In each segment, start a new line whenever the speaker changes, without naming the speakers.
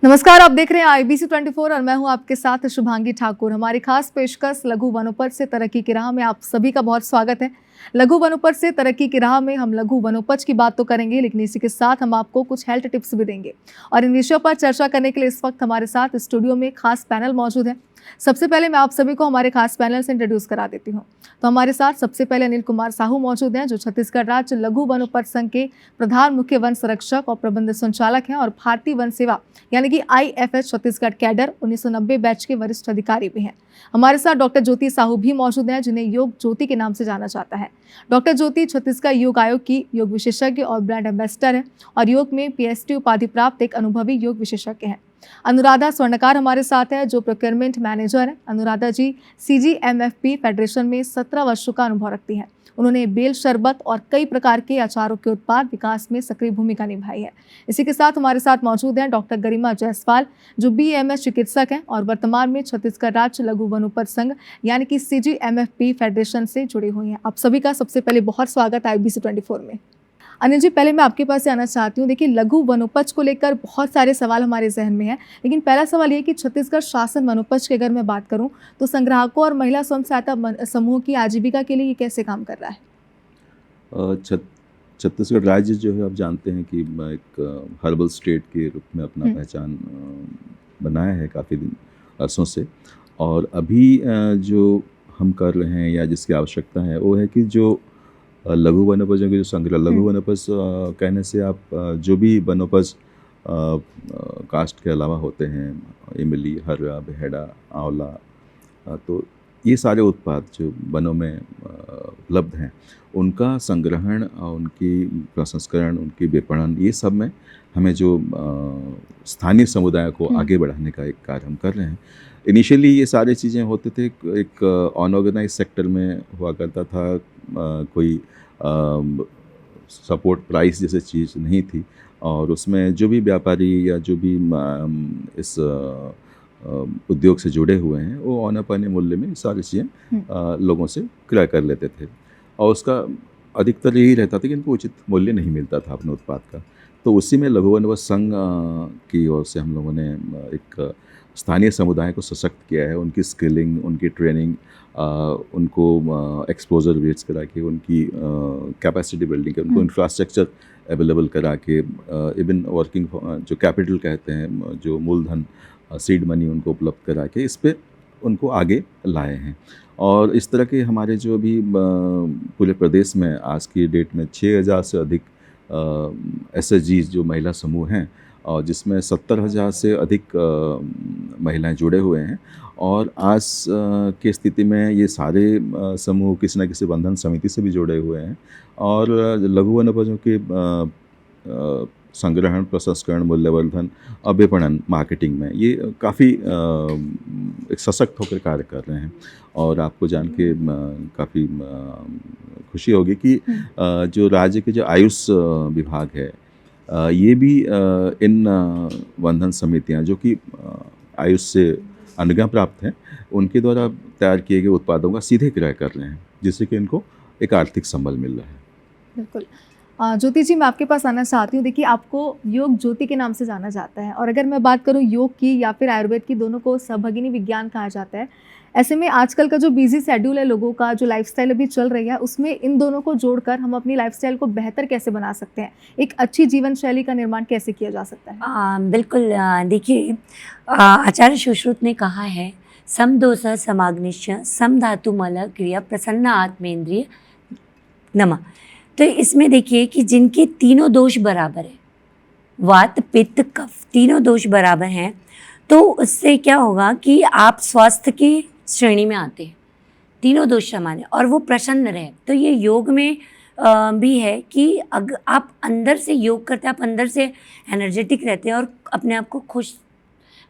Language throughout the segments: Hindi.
नमस्कार, आप देख रहे हैं IBC 24 और मैं हूं आपके साथ शुभांगी ठाकुर। हमारी खास पेशकश लघु वनोपज से तरक्की की राह में आप सभी का बहुत स्वागत है। लघु वनोपज से तरक्की की राह में हम लघु वनोपज की बात तो करेंगे, लेकिन इसी के साथ हम आपको कुछ हेल्थ टिप्स भी देंगे। और इन विषयों पर चर्चा करने के लिए इस वक्त हमारे साथ स्टूडियो में खास पैनल मौजूद है। सबसे पहले मैं आप सभी को हमारे खास पैनल से इंट्रोड्यूस करा देती हूँ। तो हमारे साथ सबसे पहले अनिल कुमार साहू मौजूद हैं, जो छत्तीसगढ़ राज्य लघु वनोपज संघ के प्रधान मुख्य वन संरक्षक और प्रबंध संचालक हैं और भारतीय वन सेवा यानी कि IFS छत्तीसगढ़ कैडर 1990 बैच के वरिष्ठ अधिकारी भी हैं। हमारे साथ डॉक्टर ज्योति साहू भी मौजूद हैं, जिन्हें योग ज्योति के नाम से जाना जाता है। डॉक्टर ज्योति छत्तीसगढ़ योग आयोग की योग विशेषज्ञ और ब्रांड एम्बेसडर है और योग में PhD उपाधि प्राप्त एक अनुभवी योग विशेषज्ञ हैं। अनुराधा स्वर्णकार हमारे साथ है, जो प्रोक्योरमेंट मैनेजर है। अनुराधा जी CGMFP फेडरेशन में 17 वर्षों का अनुभव रखती हैं। उन्होंने बेल शरबत और कई प्रकार के अचारों के उत्पाद विकास में सक्रिय भूमिका निभाई है। इसी के साथ हमारे साथ मौजूद हैं डॉक्टर गरिमा जायसवाल, जो BAMS चिकित्सक हैं और वर्तमान में छत्तीसगढ़ राज्य लघु वनोपज संघ यानी कि CGMFP फेडरेशन से जुड़ी हुई हैं। आप सभी का सबसे पहले बहुत स्वागत है IBC 24 में। अनिल जी, पहले मैं आपके पास से आना चाहती हूँ। देखिए, लघु वनोपज को लेकर बहुत सारे सवाल हमारे जहन में हैं, लेकिन पहला सवाल ये कि छत्तीसगढ़ शासन वनोपज की अगर मैं बात करूँ तो संग्राहकों और महिला स्वयं सहायता समूह की आजीविका के लिए ये कैसे काम कर रहा है?
छत्तीसगढ़ राज्य जो है, आप जानते हैं कि एक हर्बल स्टेट के रूप में अपना पहचान बनाया है काफ़ी अरसों से। और अभी जो हम कर रहे हैं या जिसकी आवश्यकता है वो है कि जो लघु वनोपजों की जो संग्रह, लघु वनोपज कहने से आप जो भी वनोपज कास्ट के अलावा होते हैं, इमली, हर्रा, बेहड़ा, आंवला, तो ये सारे उत्पाद जो वनों में उपलब्ध हैं, उनका संग्रहण, उनकी प्रसंस्करण, उनकी विपणन, ये सब में हमें जो स्थानीय समुदाय को आगे बढ़ाने का एक कार्य हम कर रहे हैं। इनिशियली ये सारी चीज़ें होते थे एक अनऑर्गेनाइज सेक्टर में हुआ करता था, कोई सपोर्ट प्राइस जैसे चीज़ नहीं थी, और उसमें जो भी व्यापारी या जो भी इस उद्योग से जुड़े हुए हैं वो औने पौने मूल्य में सारी चीज़ें लोगों से क्रय कर लेते थे, और उसका अधिकतर यही रहता था कि इनको उचित मूल्य नहीं मिलता था अपने उत्पाद का। तो उसी में लघु वनोपज संघ की ओर से हम लोगों ने एक स्थानीय समुदाय को सशक्त किया है, उनकी स्किलिंग, उनकी ट्रेनिंग, उनको एक्सपोजर रेट्स करा के, उनकी कैपेसिटी बिल्डिंग के, उनको इंफ्रास्ट्रक्चर अवेलेबल करा के, इवन वर्किंग जो कैपिटल कहते हैं, जो मूलधन, सीड मनी, उनको उपलब्ध करा के इस पे उनको आगे लाए हैं। और इस तरह के हमारे जो भी पूरे प्रदेश में आज की डेट में 6000 से अधिक SHGs जो महिला समूह हैं, और जिसमें 70,000 से अधिक महिलाएं जुड़े हुए हैं। और आज की स्थिति में ये सारे समूह किसी न किसी बंधन समिति से भी जुड़े हुए हैं, और लघु वनोपजों के संग्रहण, प्रसंस्करण, मूल्यवर्धन और विपणन, मार्केटिंग में ये काफ़ी एक सशक्त होकर कार्य कर रहे हैं। और आपको जान के काफ़ी खुशी होगी कि जो राज्य के जो आयुष विभाग है, ये भी इन बंधन समितियां जो कि आयुष से अनुज्ञा प्राप्त हैं, उनके द्वारा तैयार किए गए उत्पादों का सीधे क्रय कर रहे हैं, जिससे कि इनको एक आर्थिक संबल मिल रहा है।
बिल्कुल। ज्योति जी, मैं आपके पास आना चाहती हूँ। देखिए, आपको योग ज्योति के नाम से जाना जाता है, और अगर मैं बात करूँ योग की या फिर आयुर्वेद की, दोनों को सहभगिनी विज्ञान कहा जाता है। ऐसे में आजकल का जो बिजी शेड्यूल है लोगों का, जो लाइफस्टाइल अभी चल रही है, उसमें इन दोनों को जोड़कर हम अपनी लाइफस्टाइल को बेहतर कैसे बना सकते हैं? एक अच्छी जीवन शैली का निर्माण कैसे किया जा सकता है?
बिल्कुल। देखिए, आचार्य सुश्रुत ने कहा है, समदोष समाग्निश्च सम धातु मल क्रिया प्रसन्न आत्मेंद्रिय नमः। तो इसमें देखिए कि जिनके तीनों दोष बराबर है, वात, पित्त, कफ, तीनों दोष बराबर हैं, तो उससे क्या होगा कि आप स्वास्थ्य की श्रेणी में आते हैं, तीनों दोष समान है, और वो प्रसन्न रहे। तो ये योग में भी है कि अगर आप अंदर से योग करते हैं, आप अंदर से एनर्जेटिक रहते हैं और अपने आप को खुश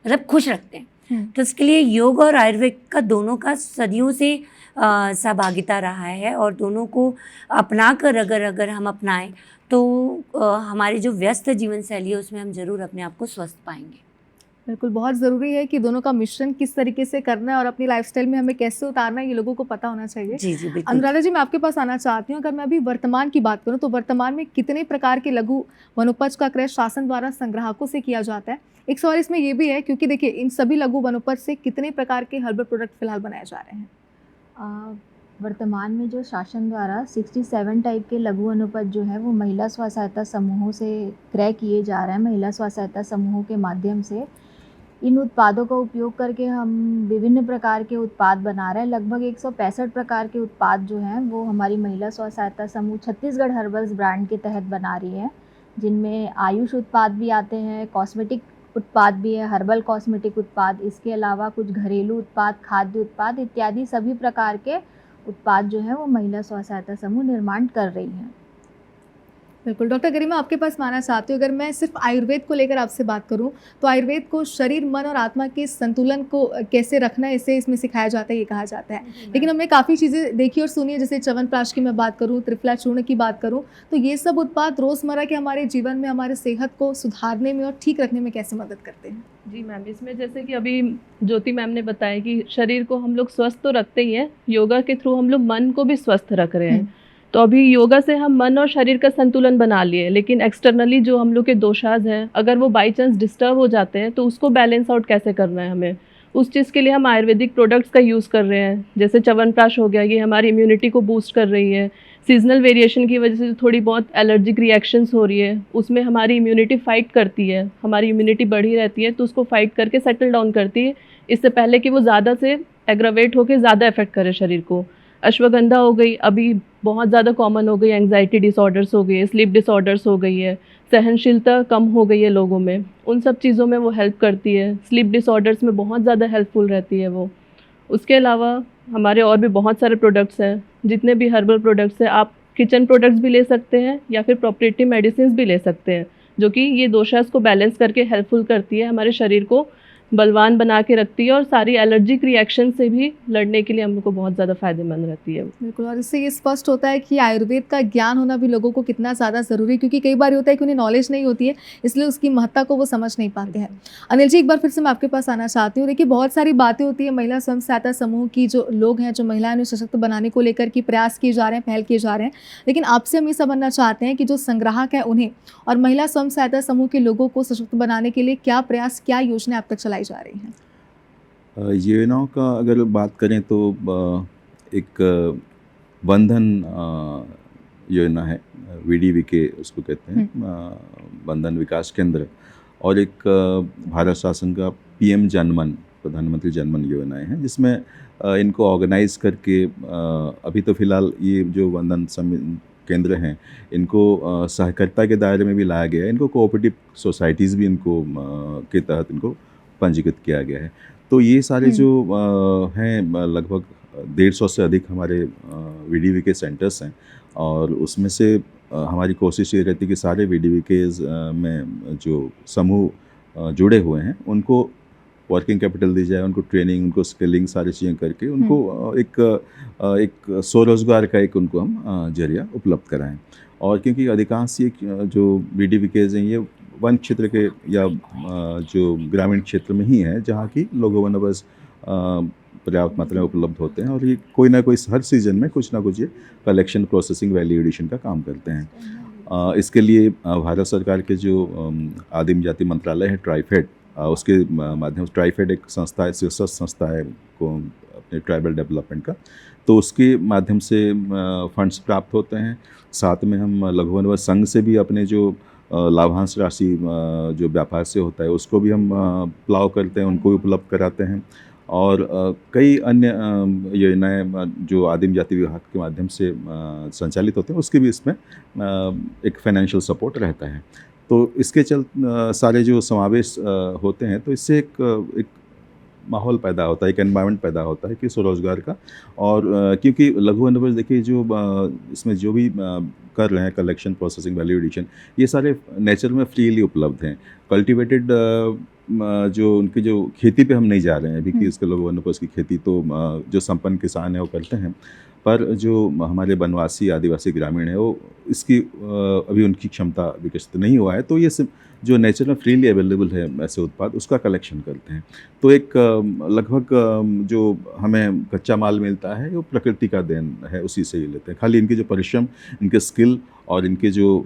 रखते हैं। तो इसके लिए योग और आयुर्वेद का दोनों का सदियों से सहभागिता रहा है, और दोनों को अपना कर अगर हम अपनाएं तो हमारी जो व्यस्त जीवन शैली है उसमें हम ज़रूर अपने आप को स्वस्थ पाएंगे।
बिल्कुल, बहुत ज़रूरी है कि दोनों का मिश्रण किस तरीके से करना है और अपनी लाइफस्टाइल में हमें कैसे उतारना है, ये लोगों को पता होना चाहिए।
जी जी बिल्कुल।
अनुराधा जी, मैं आपके पास आना चाहती हूँ। अगर मैं अभी वर्तमान की बात करूँ तो वर्तमान में कितने प्रकार के लघु वनोपज का क्रय शासन द्वारा संग्राहकों से किया जाता है? एक सवाल इसमें ये भी है, क्योंकि देखिए इन सभी लघु वनोपज से कितने प्रकार के हर्बल प्रोडक्ट फिलहाल बनाए जा रहे हैं?
वर्तमान में जो शासन द्वारा 67 टाइप के लघु वनोपज जो है वो महिला स्व सहायता समूहों से क्रय किए जा रहे हैं। महिला स्व सहायता समूहों के माध्यम से इन उत्पादों का उपयोग करके हम विभिन्न प्रकार के उत्पाद बना रहे हैं। लगभग 165 प्रकार के उत्पाद जो हैं वो हमारी महिला स्व सहायता समूह छत्तीसगढ़ हर्बल्स ब्रांड के तहत बना रही है, जिनमें आयुष उत्पाद भी आते हैं, कॉस्मेटिक उत्पाद भी है, हर्बल कॉस्मेटिक उत्पाद, इसके अलावा कुछ घरेलू उत्पाद, खाद्य उत्पाद इत्यादि सभी प्रकार के उत्पाद जो हैं वो महिला स्व सहायता समूह निर्माण कर रही हैं।
बिल्कुल, डॉक्टर गरिमा आपके पास मैं आना चाहती हूँ। अगर मैं सिर्फ आयुर्वेद को लेकर आपसे बात करूँ तो आयुर्वेद को शरीर, मन और आत्मा के संतुलन को कैसे रखना है, इसे इसमें सिखाया जाता है, ये कहा जाता है। लेकिन हमने काफ़ी चीज़ें देखी और सुनी है, जैसे च्यवनप्राश की मैं बात करूँ, त्रिफला चूर्ण की बात करूँ, तो ये सब उत्पाद रोज़मर्रा के हमारे जीवन में हमारे सेहत को सुधारने में और ठीक रखने में कैसे मदद करते हैं?
जी मैम, इसमें जैसे कि अभी ज्योति मैम ने बताया कि शरीर को हम लोग स्वस्थ तो रखते ही हैं, योगा के थ्रू हम लोग मन को भी स्वस्थ रख रहे हैं। तो अभी योगा से हम मन और शरीर का संतुलन बना लिए, लेकिन एक्सटर्नली जो हम लोग के दोषाज हैं, अगर वो बाई चांस डिस्टर्ब हो जाते हैं तो उसको बैलेंस आउट कैसे करना है हमें, उस चीज़ के लिए हम आयुर्वेदिक प्रोडक्ट्स का यूज़ कर रहे हैं। जैसे च्यवनप्राश हो गया, ये हमारी इम्यूनिटी को बूस्ट कर रही है। सीजनल वेरिएशन की वजह से थोड़ी बहुत एलर्जिक रिएक्शंस हो रही है, उसमें हमारी इम्यूनिटी फाइट करती है, हमारी इम्यूनिटी बढ़ी रहती है, तो उसको फाइट करके सेटल डाउन करती है, इससे पहले कि वो ज़्यादा से एग्रावेट होकर ज़्यादा इफेक्ट करे शरीर को। अश्वगंधा हो गई, अभी बहुत ज़्यादा कॉमन हो गई, एंग्जाइटी डिसऑर्डर्स हो गई, स्लीप डिसऑर्डर्स हो गई है, सहनशीलता कम हो गई है लोगों में, उन सब चीज़ों में वो हेल्प करती है। स्लीप डिसऑर्डर्स में बहुत ज़्यादा हेल्पफुल रहती है वो। उसके अलावा हमारे और भी बहुत सारे प्रोडक्ट्स हैं, जितने भी हर्बल प्रोडक्ट्स हैं, आप किचन प्रोडक्ट्स भी ले सकते हैं या फिर प्रोप्रेटिव मेडिसिन भी ले सकते हैं, जो कि ये दोषास को बैलेंस करके हेल्पफुल करती है, हमारे शरीर को बलवान बना के रखती है और सारी एलर्जिक रिएक्शन से भी लड़ने के लिए हम लोग को बहुत ज़्यादा फ़ायदेमंद रहती है।
बिल्कुल, और इससे ये स्पष्ट होता है कि आयुर्वेद का ज्ञान होना भी लोगों को कितना ज़्यादा ज़रूरी है, क्योंकि कई बार होता है कि उन्हें नॉलेज नहीं होती है, इसलिए उसकी महत्ता को वो समझ नहीं पाते हैं। अनिल जी, एक बार फिर से मैं आपके पास आना चाहती हूँ। देखिए, बहुत सारी बातें होती है महिला स्वयं सहायता समूह की, जो लोग हैं, जो महिलाएं उन्हें सशक्त बनाने को लेकर के प्रयास किए जा रहे हैं, पहल किए जा रहे हैं, लेकिन आपसे हम ये समझना चाहते हैं कि जो संग्राहक हैं उन्हें और महिला स्वयं सहायता समूह के लोगों को सशक्त बनाने के लिए क्या प्रयास, क्या योजना अब तक चलाई जा रही हैं?
योजनाओं का अगर बात करें तो एक बंधन योजना है, VDVK उसको कहते हैं, बंधन विकास केंद्र, और एक भारत शासन का PM जनमन, प्रधानमंत्री जनमन योजनाएं हैं, जिसमें इनको ऑर्गेनाइज करके अभी तो फिलहाल ये जो बंधन केंद्र हैं, इनको सहकारिता के दायरे में भी लाया गया है, इनको कोऑपरेटिव सोसाइटीज़ भी इनको के तहत इनको पंजीकृत किया गया है। तो ये सारे जो हैं, लगभग 150 से अधिक हमारे VDVK सेंटर्स हैं, और उसमें से हमारी कोशिश ये रहती है कि सारे VDVKs में जो समूह जुड़े हुए हैं उनको वर्किंग कैपिटल दी जाए, उनको ट्रेनिंग, उनको स्किलिंग, सारी चीज़ें करके उनको एक स्वरोजगार का एक उनको हम जरिया उपलब्ध कराएं। और क्योंकि अधिकांश ये जो VDVKs हैं ये वन क्षेत्र के या जो ग्रामीण क्षेत्र में ही हैं, जहाँ की लघु वनोपज पर्याप्त मात्रा में उपलब्ध होते हैं, और ये कोई ना कोई हर सीजन में कुछ ना कुछ ये कलेक्शन, प्रोसेसिंग, वैल्यू एडिशन का काम करते हैं। इसके लिए भारत सरकार के जो आदिम जाति मंत्रालय है, ट्राइफेड, उसके माध्यम से, ट्राइफेड एक संस्था है, शीर्षक संस्था है को अपने ट्राइबल डेवलपमेंट का, तो उसके माध्यम से फंड्स प्राप्त होते हैं। साथ में हम लघु वनोपज संघ से भी अपने जो लाभांश राशि जो व्यापार से होता है उसको भी हम प्लाव करते हैं, उनको भी उपलब्ध कराते हैं। और कई अन्य योजनाएं जो आदिम जाति विभाग के माध्यम से संचालित होते हैं, उसके भी इसमें एक फाइनेंशियल सपोर्ट रहता है। तो इसके सारे जो समावेश होते हैं, तो इससे एक माहौल पैदा होता है, एक एनवायरनमेंट पैदा होता है कि स्वरोजगार का। और क्योंकि लघु वनोपज, देखिए, जो इसमें जो भी कर रहे हैं, कलेक्शन, प्रोसेसिंग, वैल्यू एडिशन, ये सारे नेचर में फ्रीली उपलब्ध हैं। कल्टिवेटेड जो उनकी जो खेती पे हम नहीं जा रहे हैं अभी कि
हम्म।
इसके लघु वनोपज की खेती तो जो संपन्न किसान है वो करते हैं, पर जो हमारे वनवासी आदिवासी ग्रामीण है वो इसकी अभी उनकी क्षमता विकसित नहीं हुआ है, तो ये जो नेचुरल फ्रीली अवेलेबल है ऐसे उत्पाद उसका कलेक्शन करते हैं। तो एक लगभग जो हमें कच्चा माल मिलता है वो प्रकृति का देन है, उसी से ही लेते हैं। खाली इनके जो परिश्रम, इनके स्किल और इनके जो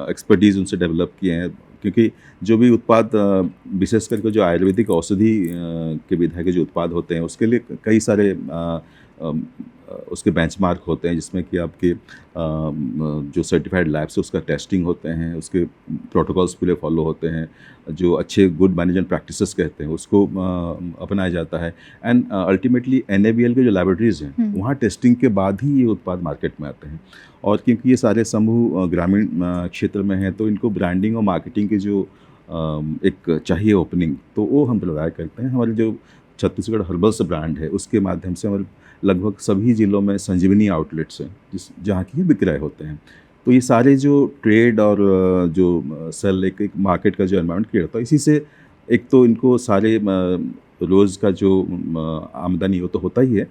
एक्सपर्टीज़ उनसे डेवलप किए हैं, क्योंकि जो भी उत्पाद विशेष करके जो आयुर्वेदिक औषधि के विधा के जो उत्पाद होते हैं उसके लिए कई सारे उसके बेंचमार्क होते हैं, जिसमें कि आपके जो सर्टिफाइड लैब से उसका टेस्टिंग होते हैं, उसके प्रोटोकॉल्स पूरे फॉलो होते हैं, जो अच्छे गुड मैनेजमेंट प्रैक्टिसेस कहते हैं उसको अपनाया जाता है। एंड अल्टीमेटली NABL के जो लैबोरेटरीज़ हैं वहाँ टेस्टिंग के बाद ही ये उत्पाद मार्केट में आते हैं। और क्योंकि ये सारे समूह ग्रामीण क्षेत्र में हैं, तो इनको ब्रांडिंग और मार्केटिंग की जो एक चाहिए ओपनिंग, तो वो हम प्रोवाइड करते हैं। हमारे जो छत्तीसगढ़ हर्बल्स ब्रांड है उसके माध्यम से हमारे लगभग सभी ज़िलों में संजीवनी आउटलेट्स हैं जहाँ की विक्रय होते हैं। तो ये सारे जो ट्रेड और जो सेल एक मार्केट का जो एनवायरनमेंट क्रिएट होता है, इसी से एक तो इनको सारे रोज़ का जो आमदनी वो तो होता ही है,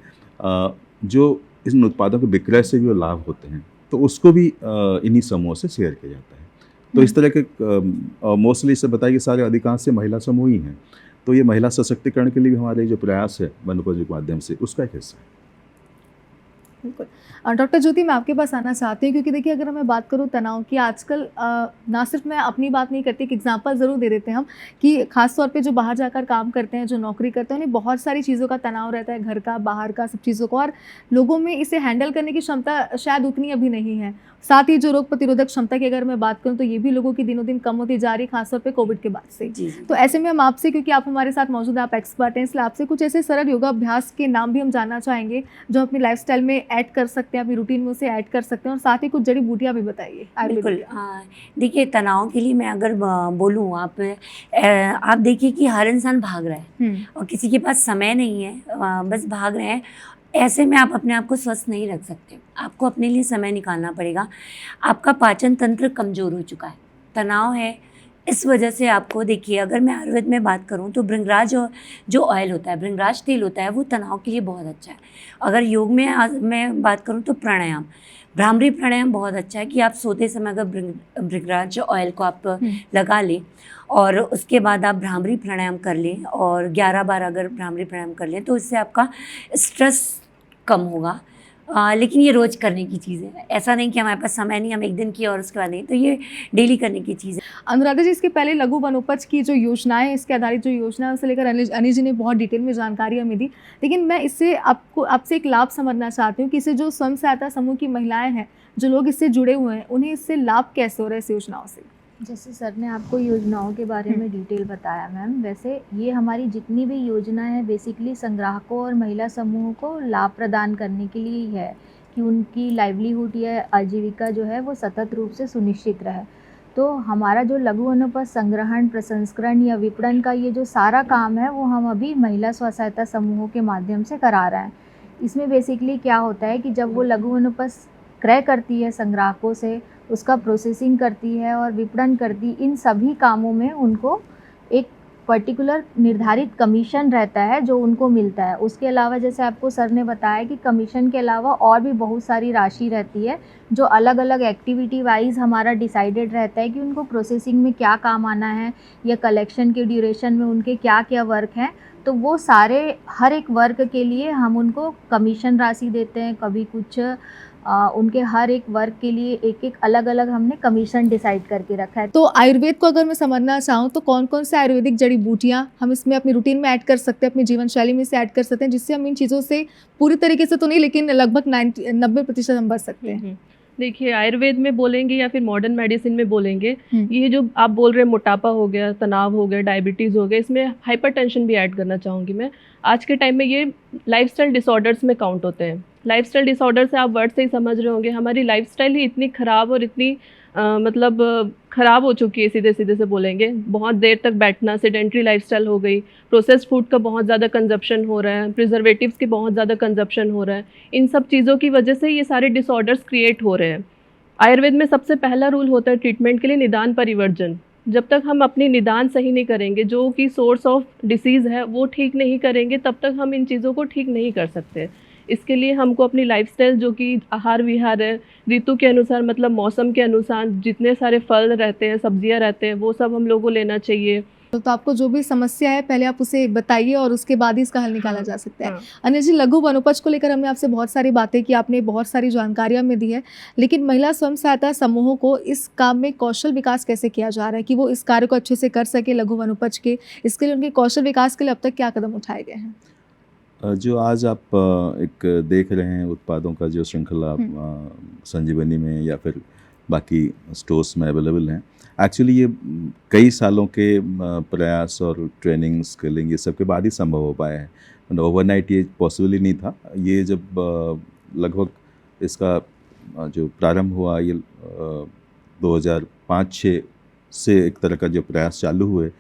जो इन उत्पादों के विक्रय से भी वो लाभ होते हैं, तो उसको भी इन्हीं समूहों से शेयर किया जाता है। तो इस तरह के मोस्टली इसे बताइए कि सारे अधिकांश से महिला समूह ही हैं। तो ये महिला सशक्तिकरण के लिए भी हमारे जो प्रयास है वनोपज के माध्यम से उसका एक हिस्सा है।
बिल्कुल। डॉक्टर ज्योति, मैं आपके पास आना चाहती हूँ क्योंकि देखिए अगर मैं बात करूँ तनाव की, आजकल ना सिर्फ मैं अपनी बात नहीं करती, एक एग्जांपल ज़रूर दे देते हैं हम कि खास तौर पे जो बाहर जाकर काम करते हैं, जो नौकरी करते हैं, उन्हें बहुत सारी चीज़ों का तनाव रहता है, घर का, बाहर का, सब चीज़ों का, और लोगों में इसे हैंडल करने की क्षमता शायद उतनी अभी नहीं है। साथ ही जो रोग प्रतिरोधक क्षमता की अगर मैं बात करूँ तो ये भी लोगों की दिनों दिन कम होती जा रही है, खासतौर पर कोविड के बाद से।
जी
तो ऐसे में हम आपसे, क्योंकि आप हमारे साथ मौजूद हैं, आप एक्सपर्ट हैं, इसलिए आपसे कुछ ऐसे सरल योगाभ्यास के नाम भी हम जानना चाहेंगे जो अपनी लाइफस्टाइल में ऐड कर सकते हैं, अपनी रूटीन में उसे ऐड कर सकते हैं, और साथ ही कुछ जड़ी बूटियाँ भी बताइए।
बिल्कुल। देखिए, तनाव के लिए मैं अगर बोलूँ, आप देखिए कि हर इंसान भाग रहा है और किसी के पास समय नहीं है, बस भाग रहे हैं। ऐसे में आप अपने आप को स्वस्थ नहीं रख सकते, आपको अपने लिए समय निकालना पड़ेगा। आपका पाचन तंत्र कमज़ोर हो चुका है, तनाव है, इस वजह से आपको देखिए, अगर मैं आयुर्वेद में बात करूं तो भृंगराज जो ऑयल होता है, भृंगराज तेल होता है, वो तनाव के लिए बहुत अच्छा है। अगर योग में मैं बात करूं तो प्राणायाम, भ्रामरी प्राणायाम बहुत अच्छा है कि आप सोते समय अगर भृंगराज ऑयल को आप लगा लें और उसके बाद आप भ्रामरी प्राणायाम कर लें और 11 बार अगर भ्रामरी प्राणायाम कर लें तो इससे आपका स्ट्रेस कम होगा। लेकिन ये रोज़ करने की चीज़ है, ऐसा नहीं कि हमारे पास समय नहीं, हम एक दिन की और उसके बाद नहीं, तो ये डेली करने की चीज़ है।
अनुराधा जी, इसके पहले लघु वनोपज की जो योजनाएं, इसके आधारित जो योजना है, उसे लेकर अनिल जी ने बहुत डिटेल में जानकारी हमें दी, लेकिन मैं इससे आपसे एक लाभ समझना चाहती हूँ कि इससे जो स्वयं सहायता समूह की महिलाएं हैं, जो लोग इससे जुड़े हुए हैं, उन्हें इससे लाभ कैसे हो रहा है इस योजनाओं से?
जैसे सर ने आपको योजनाओं के बारे में डिटेल बताया मैम, वैसे ये हमारी जितनी भी योजना है बेसिकली संग्राहकों और महिला समूहों को लाभ प्रदान करने के लिए ही है कि उनकी लाइवलीहुड या आजीविका जो है वो सतत रूप से सुनिश्चित रहे। तो हमारा जो लघु वनोपज संग्रहण, प्रसंस्करण या विपणन का ये जो सारा काम है वो हम अभी महिला स्व सहायता समूहों के माध्यम से करा रहे हैं। इसमें बेसिकली क्या होता है कि जब वो लघु वनोपज क्रय करती है संग्राहकों से, उसका प्रोसेसिंग करती है और विपणन करती, इन सभी कामों में उनको एक पर्टिकुलर निर्धारित कमीशन रहता है जो उनको मिलता है। उसके अलावा जैसे आपको सर ने बताया कि कमीशन के अलावा और भी बहुत सारी राशि रहती है जो अलग अलग एक्टिविटी वाइज हमारा डिसाइडेड रहता है कि उनको प्रोसेसिंग में क्या काम आना है या कलेक्शन के ड्यूरेशन में उनके क्या क्या वर्क हैं। तो वो सारे हर एक वर्क के लिए हम उनको कमीशन राशि देते हैं। कभी कुछ उनके हर एक वर्क के लिए एक एक अलग अलग हमने कमीशन डिसाइड करके रखा है।
तो आयुर्वेद को अगर मैं समझना चाहूँ तो कौन कौन से आयुर्वेदिक जड़ी बूटियाँ हम इसमें अपनी रूटीन में ऐड कर सकते हैं, अपनी जीवन शैली में से ऐड कर सकते हैं, जिससे हम इन चीज़ों से पूरी तरीके से तो नहीं लेकिन लगभग 90% हम बच सकते हैं?
देखिए, आयुर्वेद में बोलेंगे या फिर मॉडर्न मेडिसिन में बोलेंगे, ये जो आप बोल रहे हैं मोटापा हो गया, तनाव हो गया, डायबिटीज़ हो गया, इसमें हाइपरटेंशन भी ऐड करना चाहूँगी मैं। आज के टाइम में ये लाइफस्टाइल डिसऑर्डर्स में काउंट होते हैं। लाइफस्टाइल डिसऑर्डर से आप वर्ड से ही समझ रहे होंगे, हमारी लाइफस्टाइल ही इतनी ख़राब और इतनी ख़राब हो चुकी है, सीधे सीधे से बोलेंगे। बहुत देर तक बैठना, सेडेंट्री लाइफस्टाइल हो गई, प्रोसेस्ड फूड का बहुत ज़्यादा कंजप्शन हो रहा है, प्रिजर्वेटिव्स के बहुत ज़्यादा कंजप्शन हो रहा है। इन सब चीज़ों की वजह से ये सारे डिसऑर्डर्स क्रिएट हो रहे हैं। आयुर्वेद में सबसे पहला रूल होता है ट्रीटमेंट के लिए निदान परिवर्जन, जब तक हम अपनी निदान सही नहीं करेंगे, जो कि सोर्स ऑफ डिसीज़ है वो ठीक नहीं करेंगे, तब तक हम इन चीज़ों को ठीक नहीं कर सकते। इसके लिए हमको अपनी लाइफस्टाइल, जो कि आहार विहार है, ऋतु के अनुसार मतलब मौसम के अनुसार जितने सारे फल रहते हैं, सब्जियां रहते हैं, वो सब हम लोगों को लेना चाहिए।
तो आपको जो भी समस्या है पहले आप उसे बताइए और उसके बाद ही इसका हल निकाला जा सकता है।
हाँ।
अनिल जी, लघु वनोपज को लेकर हमने आपसे बहुत सारी बातें की, आपने बहुत सारी जानकारियां हमें दी है, लेकिन महिला स्वयं सहायता समूहों को इस काम में कौशल विकास कैसे किया जा रहा है कि वो इस कार्य को अच्छे से कर सके लघु वनोपज के, इसके लिए उनके कौशल विकास के लिए अब तक क्या कदम उठाए गए हैं?
जो आज आप एक देख रहे हैं उत्पादों का जो श्रृंखला संजीवनी में या फिर बाकी स्टोर्स में अवेलेबल हैं, एक्चुअली ये कई सालों के प्रयास और ट्रेनिंग, स्किलिंग, ये सब के बाद ही संभव हो पाया है। मतलब ओवरनाइट ये पॉसिबल ही नहीं था। ये जब लगभग इसका जो प्रारंभ हुआ, ये 2005-06 से एक तरह का जो प्रयास चालू हुए,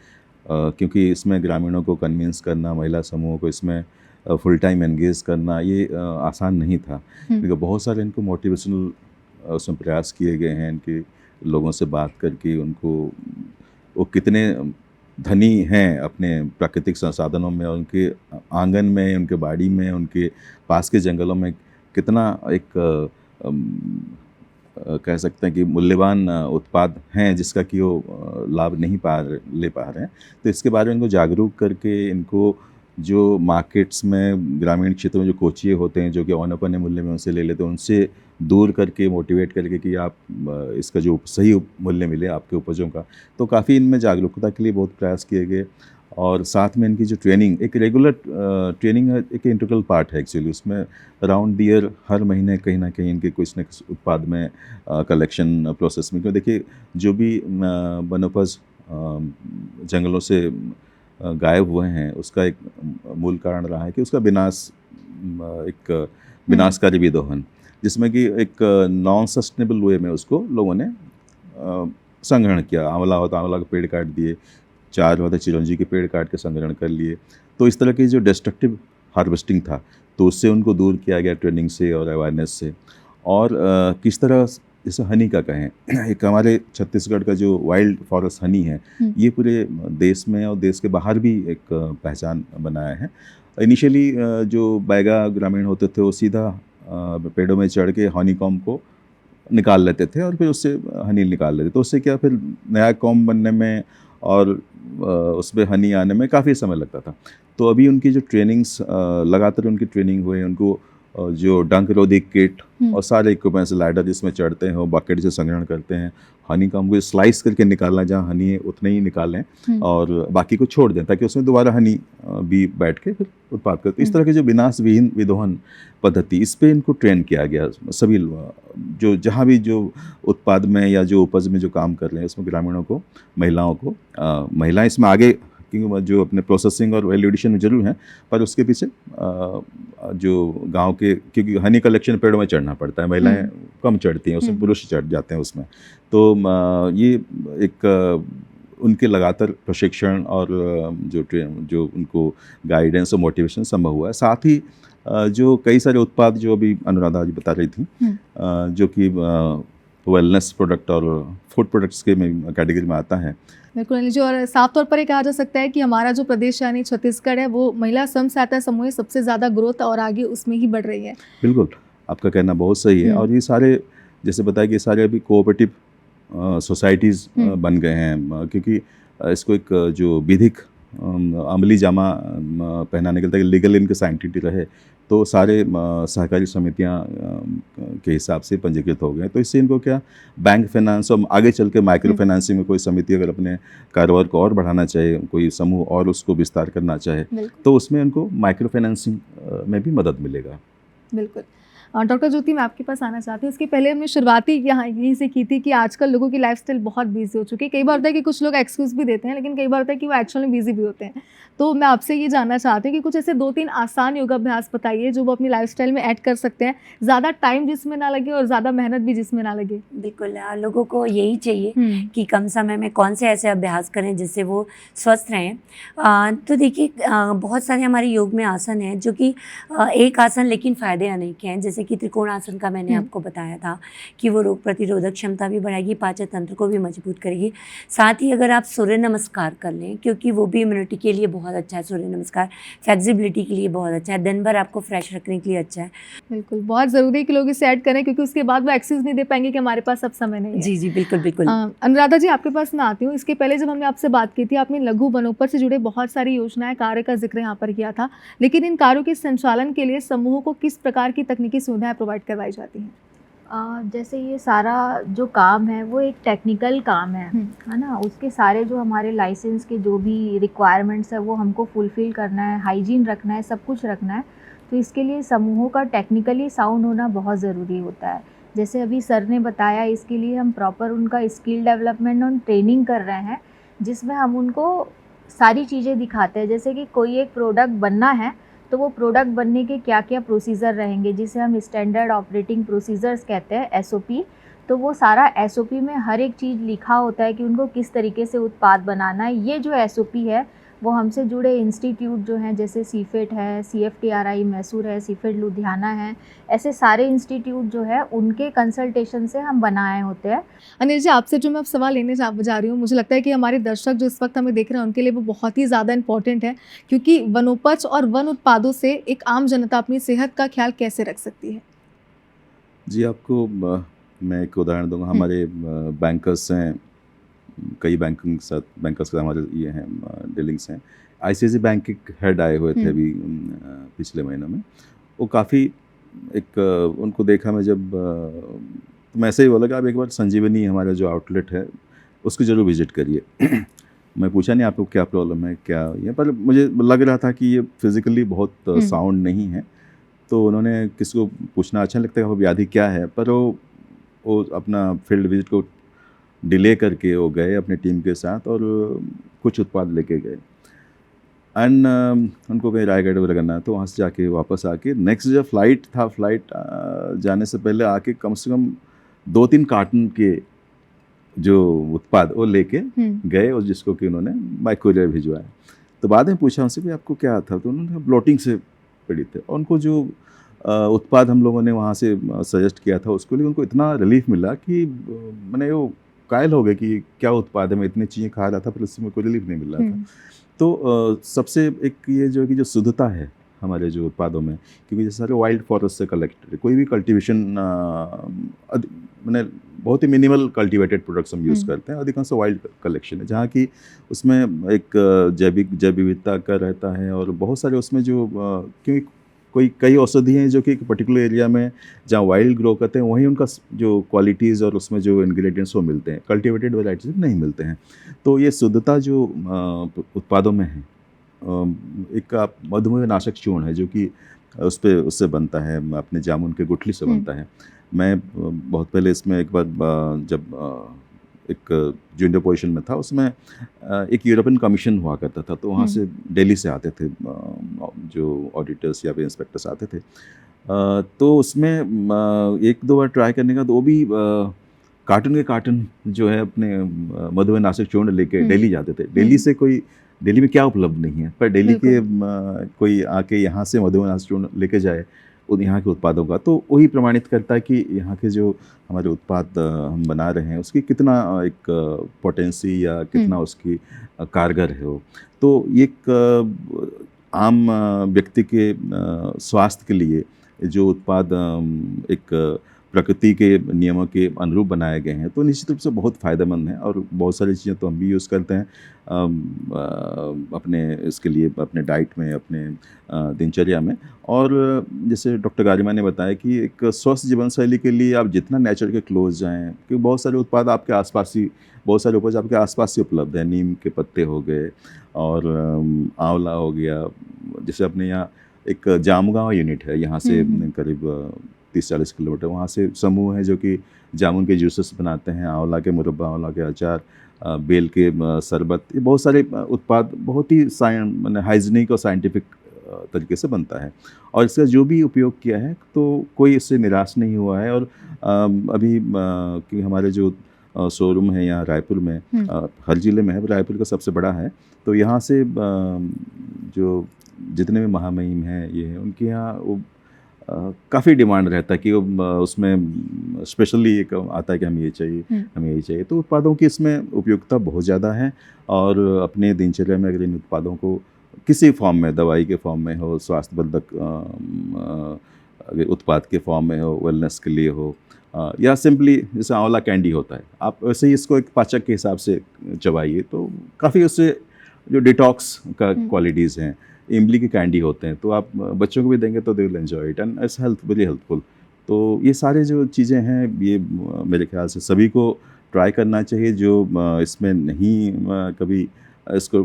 क्योंकि इसमें ग्रामीणों को कन्विंस करना, महिला समूहों को इसमें फुल टाइम एंगेज करना ये आसान नहीं था, क्योंकि बहुत सारे इनको मोटिवेशनल उसमें प्रयास किए गए हैं। इनके लोगों से बात करके उनको वो कितने धनी हैं अपने प्राकृतिक संसाधनों में, और उनके आंगन में, उनके बाड़ी में, उनके पास के जंगलों में कितना एक कह सकते हैं कि मूल्यवान उत्पाद हैं जिसका कि वो लाभ नहीं ले पा रहे हैं। तो इसके बारे में इनको जागरूक करके, इनको जो मार्केट्स में, ग्रामीण क्षेत्रों में जो कोचिए होते हैं जो कि औने-पौने मूल्य में उनसे ले लेते हैं, उनसे दूर करके, मोटिवेट करके कि आप इसका जो सही मूल्य मिले आपके उपजों का। तो काफ़ी इनमें जागरूकता के लिए बहुत प्रयास किए गए, और साथ में इनकी जो ट्रेनिंग, एक रेगुलर ट्रेनिंग है, एक इंटीग्रल पार्ट है एक्चुअली। उसमें अराउंड द ईयर हर महीने कहीं ना कहीं इनके कुछ न कुछ उत्पाद में कलेक्शन प्रोसेस में, क्योंकि देखिए जो भी वनोपज जंगलों से गायब हुए हैं, उसका एक मूल कारण रहा है कि उसका एक विनाशकारी विदोहन, जिसमें कि एक नॉन सस्टेनेबल वे में उसको लोगों ने संग्रहण किया। आंवला का पेड़ काट दिए, 4 होते चिरौंजी के पेड़ काट के संग्रहण कर लिए। तो इस तरह की जो डिस्ट्रक्टिव हार्वेस्टिंग था, तो उससे उनको दूर किया गया ट्रेनिंग से और अवेयरनेस से। और किस तरह, जैसे हनी का कहें, एक हमारे छत्तीसगढ़ का जो वाइल्ड फॉरेस्ट हनी है, ये पूरे देश में और देश के बाहर भी एक पहचान बनाया है। इनिशियली जो बैगा ग्रामीण होते थे वो सीधा पेड़ों में चढ़ के हनी कॉम्ब को निकाल लेते थे और फिर उससे हनी निकाल लेते। तो उससे क्या, फिर नया कॉम्ब बनने में और उसमें हनी आने में काफ़ी समय लगता था। तो अभी उनकी जो ट्रेनिंग्स, लगातार उनकी ट्रेनिंग हुई, उनको जो डंक रोधी किट और सारे इक्विपमेंट्स, लैडर जिसमें चढ़ते हैं, वो बकेट से संग्रहण करते हैं, हनी का हमको स्लाइस करके निकालना, जहाँ हनी है उतने ही निकालें और बाकी को छोड़ दें, ताकि उसमें दोबारा हनी भी बैठ के फिर उत्पाद करते। इस तरह के जो विनाश विहीन विदोहन पद्धति, इस पे इनको ट्रेन किया गया। सभी जो जहाँ भी जो उत्पाद में या जो उपज में जो काम कर रहे हैं, उसमें ग्रामीणों को, महिलाओं को, महिलाएं इसमें आगे, क्योंकि जो अपने प्रोसेसिंग और वैल्यू एडिशन में जरूर हैं, पर उसके पीछे जो गांव के, क्योंकि हनी कलेक्शन पेड़ों में चढ़ना पड़ता है, महिलाएं कम चढ़ती हैं उसमें, पुरुष चढ़ जाते हैं उसमें। तो ये एक उनके लगातार प्रशिक्षण और जो उनको गाइडेंस और मोटिवेशन संभव हुआ है। साथ ही जो कई सारे उत्पाद जो अभी अनुराधा जी बता रही थी, जो कि वेलनेस प्रोडक्ट और फूड प्रोडक्ट्स के कैटेगरी में आता है।
बिल्कुल अनिल जी, और साफ तौर पर ये कहा जा सकता है कि हमारा जो प्रदेश यानी छत्तीसगढ़ है, वो महिला स्वयं सहायता समूह सबसे ज़्यादा ग्रोथ और आगे उसमें ही बढ़ रही है।
बिल्कुल, आपका कहना बहुत सही है। और ये सारे, जैसे बताया कि सारे अभी कोऑपरेटिव सोसाइटीज़ बन गए हैं, क्योंकि इसको एक जो विधिक अमली जामा पहनाने के लिए, लीगल इनके साइंटिटी रहे, तो सारे सहकारी समितियां के हिसाब से पंजीकृत हो गए। तो इससे इनको क्या, बैंक फाइनेंस और आगे चल के माइक्रो फाइनेंसिंग में कोई समिति अगर अपने कारोबार को और बढ़ाना चाहे, कोई समूह और उसको विस्तार करना चाहे, तो उसमें उनको माइक्रो फाइनेंसिंग में भी मदद मिलेगा।
बिल्कुल। डॉक्टर ज्योति, मैं आपके पास आना चाहती हूँ। इसके पहले हमने शुरुआती यहाँ यहीं से की थी कि आजकल लोगों की लाइफस्टाइल बहुत बिजी हो चुकी है। कई बार होता है कि कुछ लोग एक्सक्यूज़ भी देते हैं, लेकिन कई बार होता है कि वो एक्चुअली में बिजी भी होते हैं। तो मैं आपसे ये जानना चाहती हूँ कि कुछ ऐसे 2-3 आसान योगाभ्यास बताइए जो वो अपनी लाइफस्टाइल में ऐड कर सकते हैं, ज़्यादा टाइम जिसमें ना लगे और ज़्यादा मेहनत भी जिसमें ना लगे।
बिल्कुल, लोगों को यही चाहिए कि कम समय में कौन से ऐसे अभ्यास करें जिससे वो स्वस्थ रहें। तो देखिए, बहुत सारे हमारे योग में आसन हैं जो कि एक आसन लेकिन फ़ायदे अनेक हैं। जैसे जैसे कि त्रिकोणासन का मैंने आपको बताया था कि वो रोग प्रतिरोधक क्षमता भी बढ़ाएगी, पाचन तंत्र को भी मजबूत करेगी। साथ ही अगर आप सूर्य नमस्कार कर लें, क्योंकि वो भी इम्यूनिटी के लिए बहुत अच्छा है, सूर्य नमस्कार फ्लेक्सिबिलिटी के लिए बहुत अच्छा है, दिन भर आपको फ्रेश रखने के लिए अच्छा है।
बिल्कुल, बहुत ज़रूरी है कि लोग इसे ऐड करें, क्योंकि उसके बाद वो एक्सेस नहीं दे पाएंगे कि हमारे पास अब समय नहीं है।
जी जी बिल्कुल बिल्कुल।
अनुराधा जी, आपके पास मैं आती हूँ। इसके पहले जब हमने आपसे बात की थी, आपने लघु वनोपज से जुड़े बहुत सारी योजनाएं, कार्य का जिक्र यहाँ पर किया था, लेकिन इन कार्यों के संचालन के लिए समूहों को किस प्रकार की तकनीकी सुविधाएं प्रोवाइड करवाई जाती हैं?
जैसे ये सारा जो काम है वो एक टेक्निकल काम है ना। उसके सारे जो हमारे लाइसेंस के जो भी रिक्वायरमेंट्स है वो हमको फुलफ़िल करना है, हाइजीन रखना है, सब कुछ रखना है। तो इसके लिए समूहों का टेक्निकली साउंड होना बहुत ज़रूरी होता है। जैसे अभी सर ने बताया, इसके लिए हम प्रॉपर उनका स्किल डेवलपमेंट और ट्रेनिंग कर रहे हैं, जिसमें हम उनको सारी चीज़ें दिखाते हैं। जैसे कि कोई एक प्रोडक्ट बनना है तो वो प्रोडक्ट बनने के क्या क्या प्रोसीजर रहेंगे, जिसे हम स्टैंडर्ड ऑपरेटिंग प्रोसीजर्स कहते हैं, एसओपी। तो वो सारा एसओपी में हर एक चीज़ लिखा होता है कि उनको किस तरीके से उत्पाद बनाना है। ये जो एसओपी है वो हमसे जुड़े इंस्टीट्यूट जो हैं, जैसे सीफेट है, सीएफटीआरआई मैसूर है, सीफेट लुधियाना है, ऐसे सारे इंस्टीट्यूट जो है उनके कंसल्टेशन से हम बनाए होते हैं।
अनिल जी, आपसे जो मैं अब सवाल लेने जा रही हूँ, मुझे लगता है कि हमारे दर्शक जो इस वक्त हमें देख रहे हैं उनके लिए वो बहुत ही ज़्यादा इंपॉर्टेंट है, क्योंकि वनोपज और वन उत्पादों से एक आम जनता अपनी सेहत का ख्याल कैसे रख सकती है?
जी, आपको मैं एक उदाहरण दूंगा। हमारे बैंकर्स हैं, कई बैंकर्स के साथ हमारे ये हैं डीलिंग्स हैं। आईसीआईसीआई बैंक के हेड आए हुए थे अभी पिछले महीने में। वो काफ़ी उनको देखा मैं जब, तो मैं ऐसे ही बोला कि आप एक बार संजीवनी हमारा जो आउटलेट है उसको ज़रूर विज़िट करिए। मैं पूछा नहीं आपको क्या प्रॉब्लम है, क्या ये, पर मुझे लग रहा था कि ये फिज़िकली बहुत साउंड नहीं है। तो उन्होंने किसी को पूछना अच्छा लगता है वो व्याधि क्या है, पर वो अपना फील्ड विजिट को डिले करके वो गए अपने टीम के साथ और कुछ उत्पाद लेके गए। एंड उनको कहीं रायगढ़ वगैरह करना है, तो वहाँ से जाके वापस आके नेक्स्ट जो फ्लाइट था, जाने से पहले आके कम से कम 2-3 कार्टन के जो उत्पाद वो लेके गए, और जिसको कि उन्होंने बाय कुरियर भिजवाया। तो बाद में पूछा उनसे कि आपको क्या था, तो उन्होंने ब्लोटिंग से पीड़ित थे। और उनको जो उत्पाद हम लोगों ने वहाँ से सजेस्ट किया था उसको लिए उनको इतना रिलीफ मिला कि मैंने वो कायल हो गए कि क्या उत्पाद है, मैं इतनी चीज़ें खा रहा था पर उससे कोई रिलीफ नहीं मिल रहा था। तो सबसे एक ये जो है कि जो शुद्धता है हमारे जो उत्पादों में, क्योंकि जैसे सारे वाइल्ड फॉरेस्ट से कलेक्ट, कोई भी कल्टीवेशन मैंने बहुत ही मिनिमल कल्टीवेटेड प्रोडक्ट्स हम यूज़ करते हैं, अधिकांश वाइल्ड कलेक्शन है, जहाँ की उसमें एक जैव विविधता का रहता है। और बहुत सारे उसमें जो क्योंकि कई औषधि हैं जो कि एक पर्टिकुलर एरिया में जहाँ वाइल्ड ग्रो करते हैं वहीं उनका जो क्वालिटीज़ और उसमें जो इंग्रेडिएंट्स वो मिलते हैं, कल्टीवेटेड वैराइटीज नहीं मिलते हैं। तो ये शुद्धता जो उत्पादों में है, एक मधुमेह नाशक चूर्ण है जो कि उससे बनता है, अपने जामुन के गुठली से बनता है। मैं बहुत पहले इसमें एक बार जब एक जूनियर पोजीशन में था, उसमें एक यूरोपियन कमीशन हुआ करता था, तो वहाँ से दिल्ली से आते थे जो ऑडिटर्स या फिर इंस्पेक्टर्स आते थे। तो उसमें 1-2 बार ट्राई करने का, तो वो भी कार्टन के कार्टन जो है अपने मधुमेह नाशक चूर्ण लेके दिल्ली जाते थे। दिल्ली में क्या उपलब्ध नहीं है, पर दिल्ली के कोई आके यहाँ से मधुमेह नाशक चूर्ण लेके जाए यहाँ के उत्पादों का, तो वही प्रमाणित करता है कि यहाँ के जो हमारे उत्पाद हम बना रहे हैं उसकी कितना एक पोटेंसी या कितना उसकी कारगर है वो। तो एक आम व्यक्ति के स्वास्थ्य के लिए जो उत्पाद एक प्रकृति के नियमों के अनुरूप बनाए गए हैं, तो निश्चित रूप से बहुत फ़ायदेमंद हैं। और बहुत सारी चीज़ें तो हम भी यूज़ करते हैं अपने इसके लिए, अपने डाइट में, अपने दिनचर्या में। और जैसे डॉक्टर गारिमा ने बताया कि एक स्वस्थ जीवन शैली के लिए आप जितना नेचर के क्लोज जाएं, क्योंकि बहुत सारे उत्पाद आपके आसपास ही, बहुत सारे उपज आपके आसपास ही उपलब्ध है। नीम के पत्ते हो गए और आंवला हो गया। जैसे अपने यहाँ एक जामुगांव यूनिट है, यहाँ से करीब 30-40 किलोमीटर, वहाँ से समूह है जो कि जामुन के जूसेस बनाते हैं, आंवला के मुरब्बा, आंवला के अचार, बेल के शरबत, ये बहुत सारे उत्पाद बहुत ही हाइजीनिक और साइंटिफिक तरीके से बनता है। और इसका जो भी उपयोग किया है तो कोई इससे निराश नहीं हुआ है। और अभी कि हमारे जो शोरूम है यहाँ रायपुर में, हर ज़िले में है, रायपुर का सबसे बड़ा है, तो यहाँ से जो जितने भी महामहिम हैं ये हैं, उनके यहाँ वो काफ़ी डिमांड रहता है कि उसमें स्पेशली एक आता है कि हमें ये चाहिए, हमें ये चाहिए। तो उत्पादों की इसमें उपयोगिता बहुत ज़्यादा है और अपने दिनचर्या में अगर इन उत्पादों को किसी फॉर्म में, दवाई के फॉर्म में हो, स्वास्थ्यवर्धक उत्पाद के फॉर्म में हो, वेलनेस के लिए हो, या सिंपली जैसे आंवला कैंडी होता है, आप वैसे ही इसको एक पाचक के हिसाब से चबाइए तो काफ़ी उससे जो डिटॉक्स का क्वालिटीज़ हैं, इमली के कैंडी होते हैं, तो आप बच्चों को भी देंगे तो they will enjoy it and it's very helpful. तो ये सारे जो चीज़ें हैं, ये मेरे ख्याल से सभी को ट्राई करना चाहिए। जो इसमें नहीं कभी इसको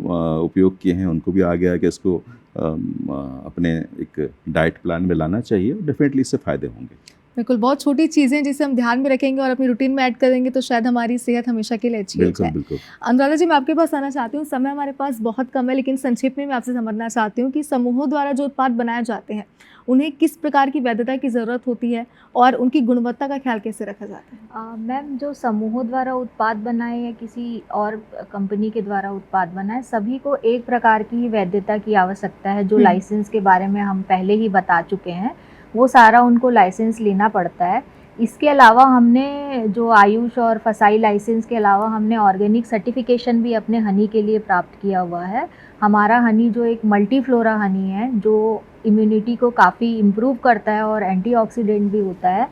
उपयोग किए हैं, उनको भी आगे आके इसको अपने एक डाइट प्लान में लाना चाहिए। डेफिनेटली इससे फ़ायदे होंगे।
बिल्कुल, बहुत छोटी चीज़ें जिसे हम ध्यान में रखेंगे और अपनी रूटीन में ऐड करेंगे तो शायद हमारी सेहत हमेशा के लिए अच्छी हो
बिल्कुल
जाए।
बिल्कुल।
अनुराधा जी, मैं आपके पास आना चाहती हूँ। समय हमारे पास बहुत कम है, लेकिन संक्षेप में मैं आपसे समझना चाहती हूँ कि समूहों द्वारा जो उत्पाद बनाए जाते हैं, उन्हें किस प्रकार की वैधता की ज़रूरत होती है और उनकी गुणवत्ता का ख्याल कैसे रखा जाता है?
मैम, जो समूहों द्वारा उत्पाद बनाए या किसी और कंपनी के द्वारा उत्पाद बनाए, सभी को एक प्रकार की ही वैधता की आवश्यकता है। जो लाइसेंस के बारे में हम पहले ही बता चुके हैं, वो सारा उनको लाइसेंस लेना पड़ता है। इसके अलावा हमने जो आयुष और फसाई लाइसेंस के अलावा हमने ऑर्गेनिक सर्टिफिकेशन भी अपने हनी के लिए प्राप्त किया हुआ है। हमारा हनी जो एक मल्टीफ्लोरा हनी है, जो इम्यूनिटी को काफ़ी इम्प्रूव करता है और एंटीऑक्सीडेंट भी होता है,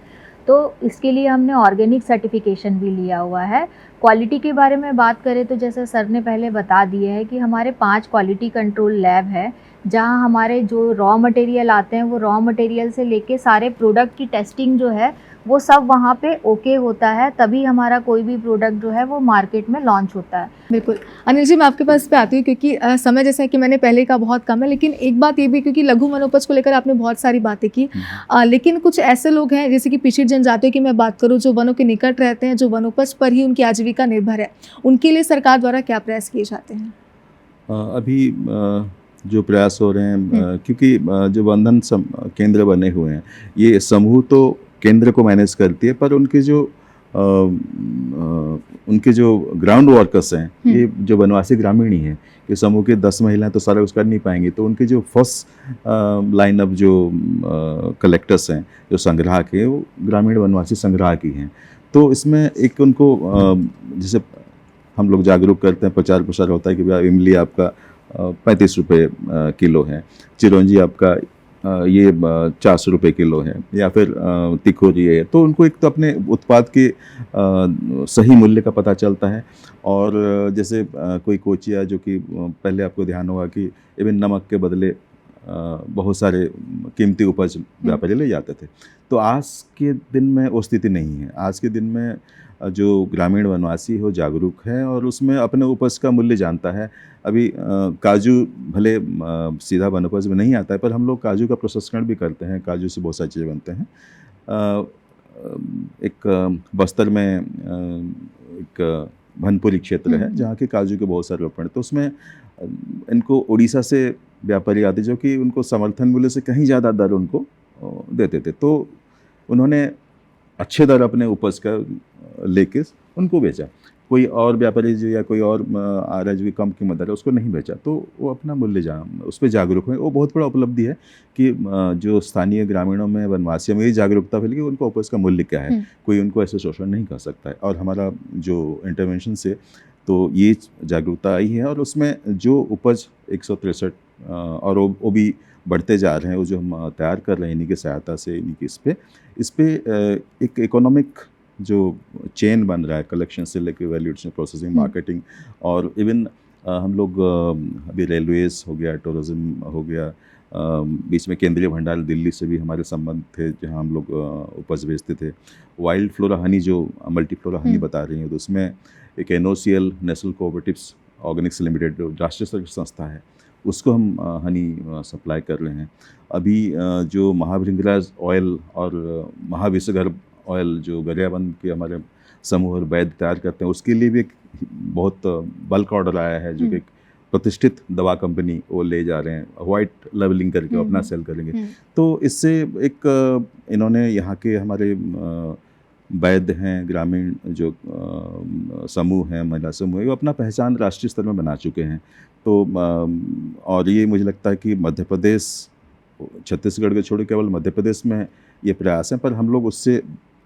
तो इसके लिए हमने ऑर्गेनिक सर्टिफिकेशन भी लिया हुआ है। क्वालिटी के बारे में बात करें तो जैसे सर ने पहले बता दिया है कि हमारे 5 क्वालिटी कंट्रोल लैब है, जहां हमारे जो रॉ मटेरियल आते हैं, वो रॉ मटेरियल से लेके सारे प्रोडक्ट की टेस्टिंग जो है वो सब वहाँ पे ओके होता है, तभी हमारा कोई भी प्रोडक्ट जो है वो मार्केट में लॉन्च होता है।
बिल्कुल। अनिल जी, मैं आपके पास पे आती हूँ क्योंकि समय जैसा कि मैंने पहले कहा बहुत कम है, लेकिन एक बात ये भी, क्योंकि लघु वनोपज को लेकर आपने बहुत सारी बातें की, लेकिन कुछ ऐसे लोग हैं जैसे कि पिछड़ी जनजातियों की मैं बात करूँ, जो वनों के निकट रहते हैं, जो वनोपज पर ही उनकी आजीविका निर्भर है, उनके लिए सरकार द्वारा क्या प्रयास किए जाते हैं?
अभी जो प्रयास हो रहे हैं, क्योंकि जो वंदन केंद्र बने हुए हैं, ये समूह तो केंद्र को मैनेज करती है, पर उनके जो ग्राउंड वर्कर्स हैं, ये जो वनवासी ग्रामीण ही हैं, ये समूह के 10 महिलाएं तो सारा कुछ कर नहीं पाएंगी, तो उनके जो फर्स्ट लाइनअप जो कलेक्टर्स हैं, जो संग्राहक है, वो ग्रामीण वनवासी संग्राहक ही हैं। तो इसमें एक उनको जैसे हम लोग जागरूक करते हैं, प्रचार प्रसार होता है कि भाई इमली आपका 35 रुपये किलो है, चिरौंजी आपका ये 400 रुपये किलो है, या फिर तिकोरी है। तो उनको एक तो अपने उत्पाद के सही मूल्य का पता चलता है। और जैसे कोई कोचिया, जो कि पहले आपको ध्यान होगा कि इवन नमक के बदले बहुत सारे कीमती उपज व्यापारी ले जाते थे, तो आज के दिन में वो स्थिति नहीं है। आज के दिन में जो ग्रामीण वनवासी हो जागरूक है और उसमें अपने उपज का मूल्य जानता है। अभी काजू भले सीधा वनोपज में नहीं आता है, पर हम लोग काजू का प्रसंस्करण भी करते हैं, काजू से बहुत सारी चीज़ें बनते हैं। एक बस्तर में एक भनपुरी क्षेत्र है, जहाँ के काजू के बहुत सारे रोपण, तो उसमें इनको उड़ीसा से व्यापारी आते, जो कि उनको समर्थन मूल्य से कहीं ज़्यादा दर उनको देते थे। तो उन्होंने अच्छे दर अपने उपज का लेके उनको बेचा। कोई और व्यापारी जो या कोई और आ रहा है जो कम कीमत दर है, उसको नहीं बेचा, तो वो अपना मूल्य उस पर जागरूक हुए। वो बहुत बड़ा उपलब्धि है कि जो स्थानीय ग्रामीणों में, वनवासियों में ये जागरूकता फैली कि उनको उपज का मूल्य क्या है, कोई उनको ऐसे शोषण नहीं कर सकता है। और हमारा जो इंटरवेंशन से तो ये जागरूकता आई है, और उसमें जो उपज 163 और वो भी बढ़ते जा रहे हैं, वो जो हम तैयार कर रहे हैं इन्हीं की सहायता से, इन्हीं की इस पे एक इकोनॉमिक जो चेन बन रहा है, कलेक्शन से लेकर वैल्यूएशन, प्रोसेसिंग, मार्केटिंग, और इवन हम लोग अभी रेलवेज़ हो गया, टूरिज़्म हो गया, बीच में केंद्रीय भंडार दिल्ली से भी हमारे संबंध थे, जहां हम लोग उपज बेचते थे। वाइल्ड फ्लोरा हनी जो मल्टीफ्लोरा हनी बता रही हैं, तो उसमें एक NOCL, national cooperatives Organics limited, जो राष्ट्रीय स्तर की संस्था है, उसको हम हनी सप्लाई कर रहे हैं। अभी जो महाभृंगराज ऑयल और महाविषगर्भ ऑयल जो गरियाबंद के हमारे समूह और वैद्य तैयार करते हैं, उसके लिए भी एक बहुत बल्क ऑर्डर आया है, जो कि एक प्रतिष्ठित दवा कंपनी वो ले जा रहे हैं, वाइट लेबलिंग करके अपना सेल करेंगे। तो इससे एक इन्होंने यहाँ के हमारे वैद्य हैं, ग्रामीण जो समूह हैं, महिला समूह है, वो अपना पहचान राष्ट्रीय स्तर में बना चुके हैं। तो और ये मुझे लगता है कि मध्य प्रदेश छत्तीसगढ़ को छोड़ केवल मध्य प्रदेश में ये प्रयास हैं, पर हम लोग उससे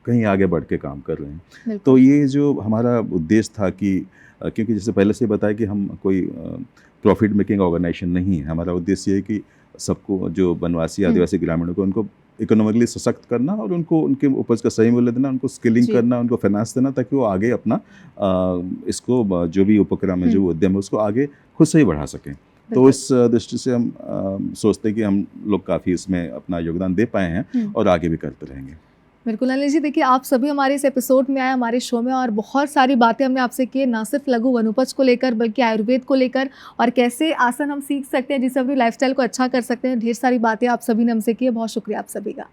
कहीं आगे बढ़ के काम कर रहे हैं।
बिल्कुल।
तो ये जो हमारा उद्देश्य था कि क्योंकि जैसे पहले से बताया कि हम कोई प्रॉफिट मेकिंग ऑर्गेनाइजेशन नहीं है, हमारा उद्देश्य ये है कि सबको, जो वनवासी आदिवासी ग्रामीणों को, उनको इकोनॉमिकली सशक्त करना और उनको उनके उपज का सही मूल्य देना, उनको स्किलिंग
जी।
करना, उनको फाइनेंस देना, ताकि वो आगे अपना इसको जो भी उपक्रम है, जो भी उद्यम है, उसको आगे खुद से ही बढ़ा सकें। तो
बिल्कुल।
इस दृष्टि से हम सोचते हैं कि हम लोग काफ़ी इसमें अपना योगदान दे पाए हैं और आगे भी करते रहेंगे।
बिल्कुल अनिल जी, देखिए आप सभी हमारे इस एपिसोड में आए, हमारे शो में, और बहुत सारी बातें हमने आपसे की, ना सिर्फ लघु वनोपज को लेकर बल्कि आयुर्वेद को लेकर, और कैसे आसन हम सीख सकते हैं जिससे अपनी लाइफस्टाइल को अच्छा कर सकते हैं। ढेर सारी बातें आप सभी ने हमसे की है। बहुत शुक्रिया आप सभी का।